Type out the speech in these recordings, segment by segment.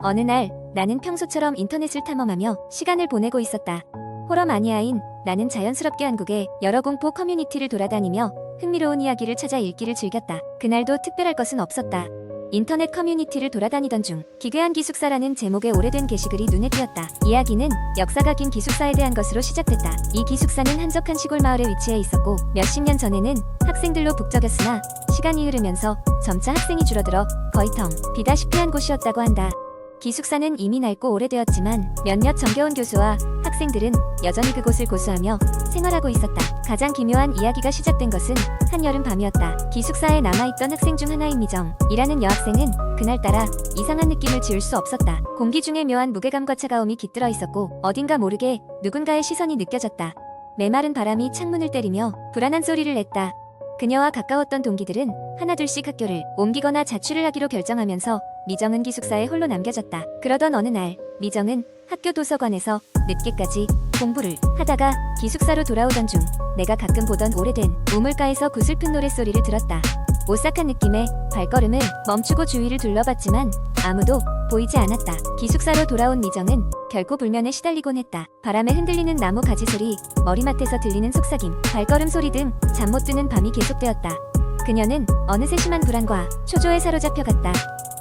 어느 날 나는 평소처럼 인터넷을 탐험하며 시간을 보내고 있었다. 호러 마니아인 나는 자연스럽게 한국의 여러 공포 커뮤니티를 돌아다니며 흥미로운 이야기를 찾아 읽기를 즐겼다. 그날도 특별할 것은 없었다. 인터넷 커뮤니티를 돌아다니던 중 기괴한 기숙사라는 제목의 오래된 게시글이 눈에 띄었다. 이야기는 역사가 긴 기숙사에 대한 것으로 시작됐다. 이 기숙사는 한적한 시골 마을에 위치해 있었고 몇십 년 전에는 학생들로 북적였으나 시간이 흐르면서 점차 학생이 줄어들어 거의 텅 비다시피 한 곳이었다고 한다. 기숙사는 이미 낡고 오래되었지만 몇몇 정겨운 교수와 학생들은 여전히 그곳을 고수하며 생활하고 있었다. 가장 기묘한 이야기가 시작된 것은 한여름 밤이었다. 기숙사에 남아있던 학생 중 하나인 미정이라는 여학생은 그날따라 이상한 느낌을 지울 수 없었다. 공기 중에 묘한 무게감과 차가움이 깃들어 있었고 어딘가 모르게 누군가의 시선이 느껴졌다. 메마른 바람이 창문을 때리며 불안한 소리를 냈다. 그녀와 가까웠던 동기들은 하나둘씩 학교를 옮기거나 자취를 하기로 결정하면서 미정은 기숙사에 홀로 남겨졌다. 그러던 어느 날 미정은 학교 도서관에서 늦게까지 공부를 하다가 기숙사로 돌아오던 중 내가 가끔 보던 오래된 우물가에서 구슬픈 노랫소리를 들었다. 오싹한 느낌에 발걸음을 멈추고 주위를 둘러봤지만 아무도 보이지 않았다. 기숙사로 돌아온 미정은 결코 불면에 시달리곤 했다. 바람에 흔들리는 나무 가지 소리, 머리맡에서 들리는 속삭임, 발걸음 소리 등 잠 못 드는 밤이 계속되었다. 그녀는 어느새 심한 불안과 초조에 사로잡혀갔다.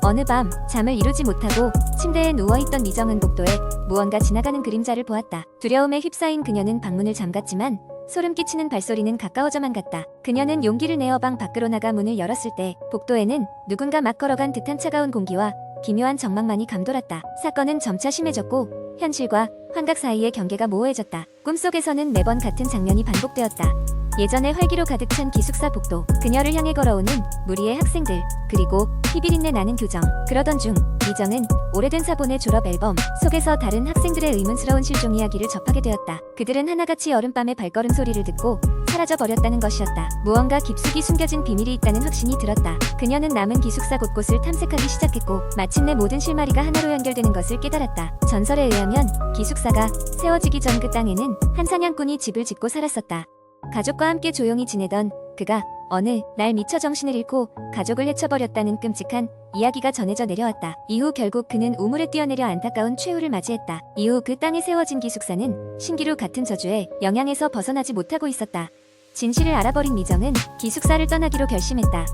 어느 밤 잠을 이루지 못하고 침대에 누워있던 미정은 복도에 무언가 지나가는 그림자를 보았다. 두려움에 휩싸인 그녀는 방문을 잠갔지만 소름 끼치는 발소리는 가까워져만 갔다. 그녀는 용기를 내어 방 밖으로 나가 문을 열었을 때 복도에는 누군가 막 걸어간 듯한 차가운 공기와 기묘한 정막만이 감돌았다. 사건은 점차 심해졌고 현실과 환각 사이의 경계가 모호해졌다. 꿈속에서는 매번 같은 장면이 반복되었다. 예전에 활기로 가득 찬 기숙사 복도, 그녀를 향해 걸어오는 무리의 학생들, 그리고 피비린내 나는 교정. 그러던 중 미정은 오래된 사본의 졸업 앨범 속에서 다른 학생들의 의문스러운 실종 이야기를 접하게 되었다. 그들은 하나같이 여름밤의 발걸음 소리를 듣고 사라져버렸다는 것이었다. 무언가 깊숙이 숨겨진 비밀이 있다는 확신이 들었다. 그녀는 남은 기숙사 곳곳을 탐색하기 시작했고 마침내 모든 실마리가 하나로 연결되는 것을 깨달았다. 전설에 의하면 기숙사가 세워지기 전 그 땅에는 한 사냥꾼이 집을 짓고 살았었다. 가족과 함께 조용히 지내던 그가 어느 날 미처 정신을 잃고 가족을 해쳐버렸다는 끔찍한 이야기가 전해져 내려왔다. 이후 결국 그는 우물에 뛰어내려 안타까운 최후를 맞이했다. 이후 그 땅에 세워진 기숙사는 신기루 같은 저주의 영향에서 벗어나지 못하고 있었다. 진실을 알아버린 미정은 기숙사를 떠나기로 결심했다.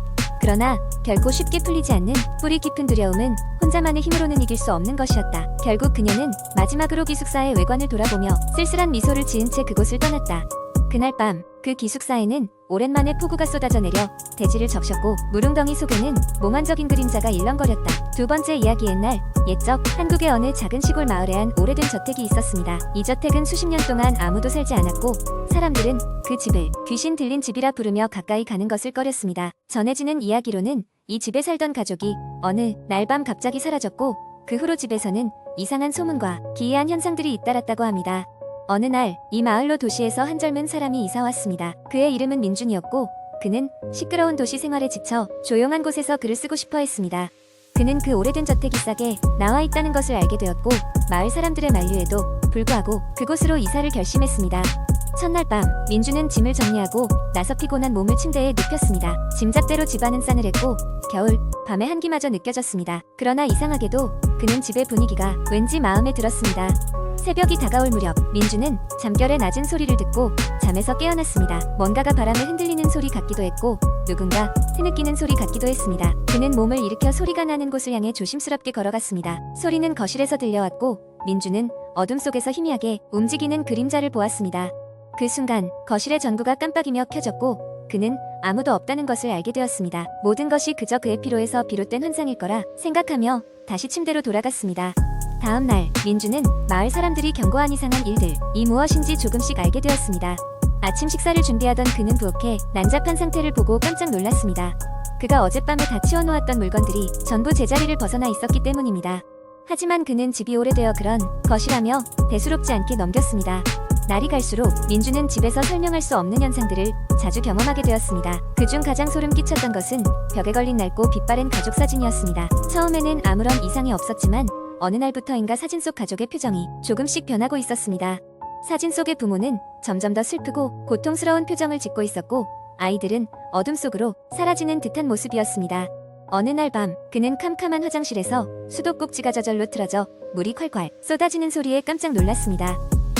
그러나 결코 쉽게 풀리지 않는 뿌리 깊은 두려움은 혼자만의 힘으로는 이길 수 없는 것이었다. 결국 그녀는 마지막으로 기숙사의 외관을 돌아보며 쓸쓸한 미소를 지은 채 그곳을 떠났다. 그날 밤 그 기숙사에는 오랜만에 폭우가 쏟아져 내려 대지를 적셨고 무릉덩이 속에는 몽환적인 그림자가 일렁거렸다. 두 번째 이야기. 옛날 옛적 한국의 어느 작은 시골 마을에 한 오래된 저택이 있었습니다. 이 저택은 수십 년 동안 아무도 살지 않았고 사람들은 그 집을 귀신 들린 집이라 부르며 가까이 가는 것을 꺼렸습니다. 전해지는 이야기로는 이 집에 살던 가족이 어느 날 밤 갑자기 사라졌고 그 후로 집에서는 이상한 소문과 기이한 현상들이 잇따랐다고 합니다. 어느 날 이 마을로 도시에서 한 젊은 사람이 이사 왔습니다. 그의 이름은 민준이었고 그는 시끄러운 도시 생활에 지쳐 조용한 곳에서 글을 쓰고 싶어 했습니다. 그는 그 오래된 저택이 싸게 나와 있다는 것을 알게 되었고 마을 사람들의 만류에도 불구하고 그곳으로 이사를 결심했습니다. 첫날 밤 민준은 짐을 정리하고 나서 피곤한 몸을 침대에 눕혔습니다. 짐작대로 집안은 싸늘했고 겨울 밤의 한기마저 느껴졌습니다. 그러나 이상하게도 그는 집의 분위기가 왠지 마음에 들었습니다. 새벽이 다가올 무렵 민준은 잠결에 낮은 소리를 듣고 잠에서 깨어났습니다. 뭔가가 바람에 흔들리는 소리 같기도 했고 누군가 흐느끼는 소리 같기도 했습니다. 그는 몸을 일으켜 소리가 나는 곳을 향해 조심스럽게 걸어갔습니다. 소리는 거실에서 들려왔고 민준은 어둠 속에서 희미하게 움직이는 그림자를 보았습니다. 그 순간 거실의 전구가 깜빡이며 켜졌고 그는 아무도 없다는 것을 알게 되었습니다. 모든 것이 그저 그의 피로에서 비롯된 환상일 거라 생각하며 다시 침대로 돌아갔습니다. 다음 날 민준은 마을 사람들이 경고한 이상한 일들이 무엇인지 조금씩 알게 되었습니다. 아침 식사를 준비하던 그는 부엌에 난잡한 상태를 보고 깜짝 놀랐습니다. 그가 어젯밤에 다 치워놓았던 물건들이 전부 제자리를 벗어나 있었기 때문입니다. 하지만 그는 집이 오래되어 그런 것이라며 대수롭지 않게 넘겼습니다. 날이 갈수록 민준은 집에서 설명할 수 없는 현상들을 자주 경험하게 되었습니다. 그중 가장 소름 끼쳤던 것은 벽에 걸린 낡고 빛바랜 가족 사진이었습니다. 처음에는 아무런 이상이 없었지만 어느 날부터인가 사진 속 가족의 표정이 조금씩 변하고 있었습니다. 사진 속의 부모는 점점 더 슬프고 고통스러운 표정을 짓고 있었고 아이들은 어둠 속으로 사라지는 듯한 모습이었습니다. 어느 날 밤 그는 캄캄한 화장실에서 수도꼭지가 저절로 틀어져 물이 콸콸 쏟아지는 소리에 깜짝 놀랐습니다.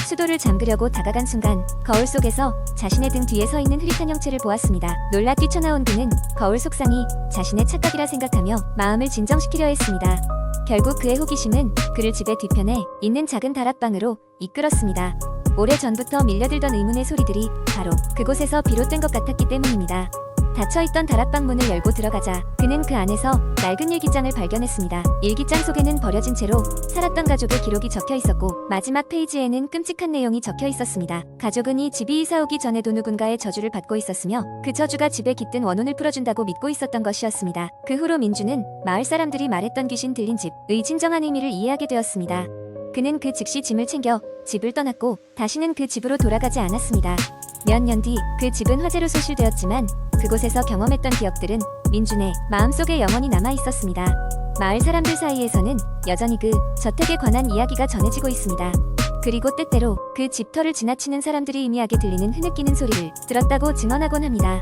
수도를 잠그려고 다가간 순간 거울 속에서 자신의 등 뒤에 서 있는 흐릿한 형체를 보았습니다. 놀라 뛰쳐나온 그는 거울 속상이 자신의 착각이라 생각하며 마음을 진정시키려 했습니다. 결국 그의 호기심은 그를 집의 뒤편에 있는 작은 다락방으로 이끌었습니다. 오래전부터 밀려들던 의문의 소리들이 바로 그곳에서 비롯된 것 같았기 때문입니다. 닫혀있던 다락방 문을 열고 들어가자 그는 그 안에서 낡은 일기장을 발견했습니다. 일기장 속에는 버려진 채로 살았던 가족의 기록이 적혀 있었고 마지막 페이지에는 끔찍한 내용이 적혀 있었습니다. 가족은 이 집이 이사 오기 전에도 누군가의 저주를 받고 있었으며 그 저주가 집에 깃든 원혼을 풀어준다고 믿고 있었던 것이었습니다. 그 후로 민주는 마을 사람들이 말했던 귀신 들린 집의 진정한 의미를 이해하게 되었습니다. 그는 그 즉시 짐을 챙겨 집을 떠났고 다시는 그 집으로 돌아가지 않았습니다. 몇 년 뒤 그 집은 화재로 소실되었지만 그곳에서 경험했던 기억들은 민준의 마음속에 영원히 남아 있었습니다. 마을 사람들 사이에서는 여전히 그 저택에 관한 이야기가 전해지고 있습니다. 그리고 때때로 그 집터를 지나치는 사람들이 희미하게 들리는 흐느끼는 소리를 들었다고 증언하곤 합니다.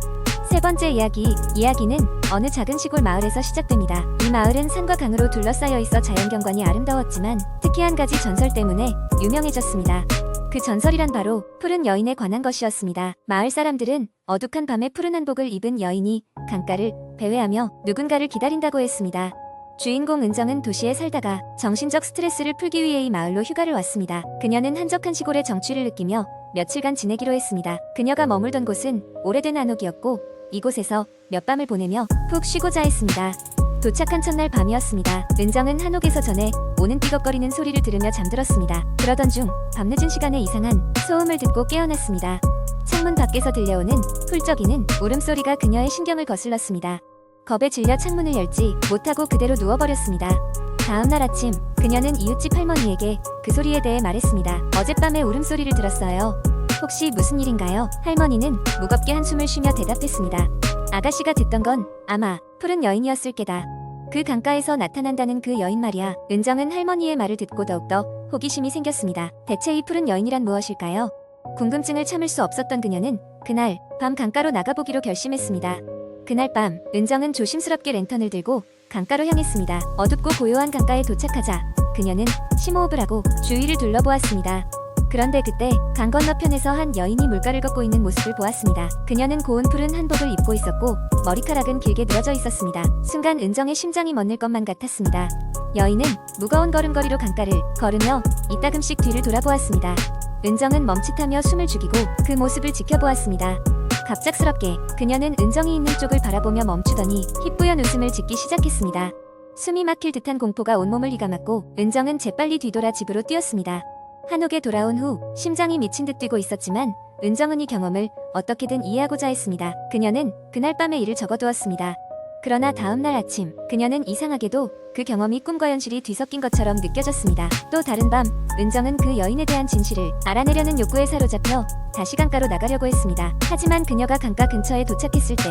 세 번째 이야기는 어느 작은 시골 마을에서 시작됩니다. 이 마을은 산과 강으로 둘러싸여 있어 자연경관이 아름다웠지만 특히 한 가지 전설 때문에 유명해졌습니다. 그 전설이란 바로 푸른 여인에 관한 것이었습니다. 마을 사람들은 어둑한 밤에 푸른 한복을 입은 여인이 강가를 배회하며 누군가를 기다린다고 했습니다. 주인공 은정은 도시에 살다가 정신적 스트레스를 풀기 위해 이 마을로 휴가를 왔습니다. 그녀는 한적한 시골의 정취를 느끼며 며칠간 지내기로 했습니다. 그녀가 머물던 곳은 오래된 한옥이었고 이곳에서 몇 밤을 보내며 푹 쉬고자 했습니다. 도착한 첫날 밤이었습니다. 은정은 한옥에서 전해 오는 삐걱거리는 소리를 들으며 잠들었습니다. 그러던 중 밤늦은 시간에 이상한 소음을 듣고 깨어났습니다. 창문 밖에서 들려오는 훌쩍이는 울음소리가 그녀의 신경을 거슬렀습니다. 겁에 질려 창문을 열지 못하고 그대로 누워버렸습니다. 다음날 아침 그녀는 이웃집 할머니에게 그 소리에 대해 말했습니다. 어젯밤에 울음소리를 들었어요. 혹시 무슨 일인가요? 할머니는 무겁게 한숨을 쉬며 대답했습니다. 아가씨가 듣던 건 아마 푸른 여인이었을 게다. 그 강가에서 나타난다는 그 여인 말이야. 은정은 할머니의 말을 듣고 더욱더 호기심이 생겼습니다. 대체 이 푸른 여인이란 무엇일까요? 궁금증을 참을 수 없었던 그녀는 그날 밤 강가로 나가보기로 결심했습니다. 그날 밤 은정은 조심스럽게 랜턴을 들고 강가로 향했습니다. 어둡고 고요한 강가에 도착하자 그녀는 심호흡을 하고 주위를 둘러보았습니다. 그런데 그때 강 건너편에서 한 여인이 물가를 걷고 있는 모습을 보았습니다. 그녀는 고운 푸른 한복을 입고 있었고 머리카락은 길게 늘어져 있었습니다. 순간 은정의 심장이 멎는 것만 같았습니다. 여인은 무거운 걸음걸이로 강가를 걸으며 이따금씩 뒤를 돌아보았습니다. 은정은 멈칫하며 숨을 죽이고 그 모습을 지켜보았습니다. 갑작스럽게 그녀는 은정이 있는 쪽을 바라보며 멈추더니 희뿌연 웃음을 짓기 시작했습니다. 숨이 막힐 듯한 공포가 온몸을 휘감았고 은정은 재빨리 뒤돌아 집으로 뛰었습니다. 한옥에 돌아온 후 심장이 미친 듯 뛰고 있었지만 은정은 이 경험을 어떻게든 이해하고자 했습니다. 그녀는 그날 밤의 일을 적어두었습니다. 그러나 다음날 아침 그녀는 이상하게도 그 경험이 꿈과 현실이 뒤섞인 것처럼 느껴졌습니다. 또 다른 밤 은정은 그 여인에 대한 진실을 알아내려는 욕구에 사로잡혀 다시 강가로 나가려고 했습니다. 하지만 그녀가 강가 근처에 도착했을 때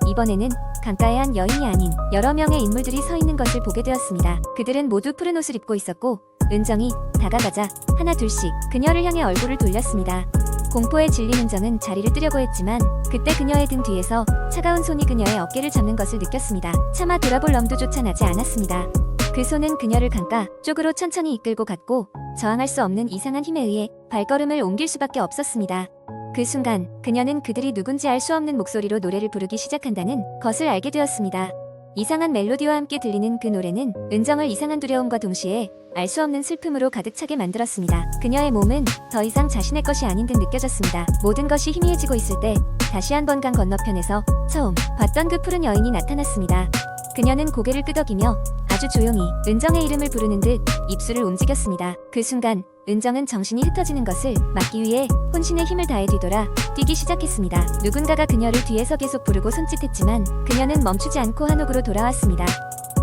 이번에는 강가에 한 여인이 아닌 여러 명의 인물들이 서 있는 것을 보게 되었습니다. 그들은 모두 푸른 옷을 입고 있었고 은정이 다가가자 하나 둘씩 그녀를 향해 얼굴을 돌렸습니다. 공포에 질린 은정은 자리를 뜨려고 했지만 그때 그녀의 등 뒤에서 차가운 손이 그녀의 어깨를 잡는 것을 느꼈습니다. 차마 돌아볼 엄두조차 나지 않았습니다. 그 손은 그녀를 강가 쪽으로 천천히 이끌고 갔고 저항할 수 없는 이상한 힘에 의해 발걸음을 옮길 수밖에 없었습니다. 그 순간 그녀는 그들이 누군지 알 수 없는 목소리로 노래를 부르기 시작한다는 것을 알게 되었습니다. 이상한 멜로디와 함께 들리는 그 노래는 은정을 이상한 두려움과 동시에 알 수 없는 슬픔으로 가득 차게 만들었습니다. 그녀의 몸은 더 이상 자신의 것이 아닌 듯 느껴졌습니다. 모든 것이 희미해지고 있을 때 다시 한번 강 건너편에서 처음 봤던 그 푸른 여인이 나타났습니다. 그녀는 고개를 끄덕이며 아주 조용히 은정의 이름을 부르는 듯 입술을 움직였습니다. 그 순간 은정은 정신이 흩어지는 것을 막기 위해 혼신의 힘을 다해 뒤돌아 뛰기 시작했습니다. 누군가가 그녀를 뒤에서 계속 부르고 손짓했지만 그녀는 멈추지 않고 한옥으로 돌아왔습니다.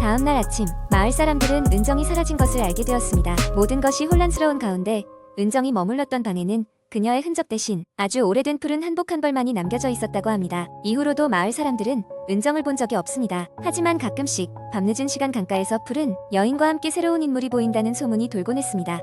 다음날 아침 마을 사람들은 은정이 사라진 것을 알게 되었습니다. 모든 것이 혼란스러운 가운데 은정이 머물렀던 방에는 그녀의 흔적 대신 아주 오래된 푸른 한복 한 벌만이 남겨져 있었다고 합니다. 이후로도 마을 사람들은 은정을 본 적이 없습니다. 하지만 가끔씩 밤늦은 시간 강가에서 푸른 여인과 함께 새로운 인물이 보인다는 소문이 돌곤 했습니다.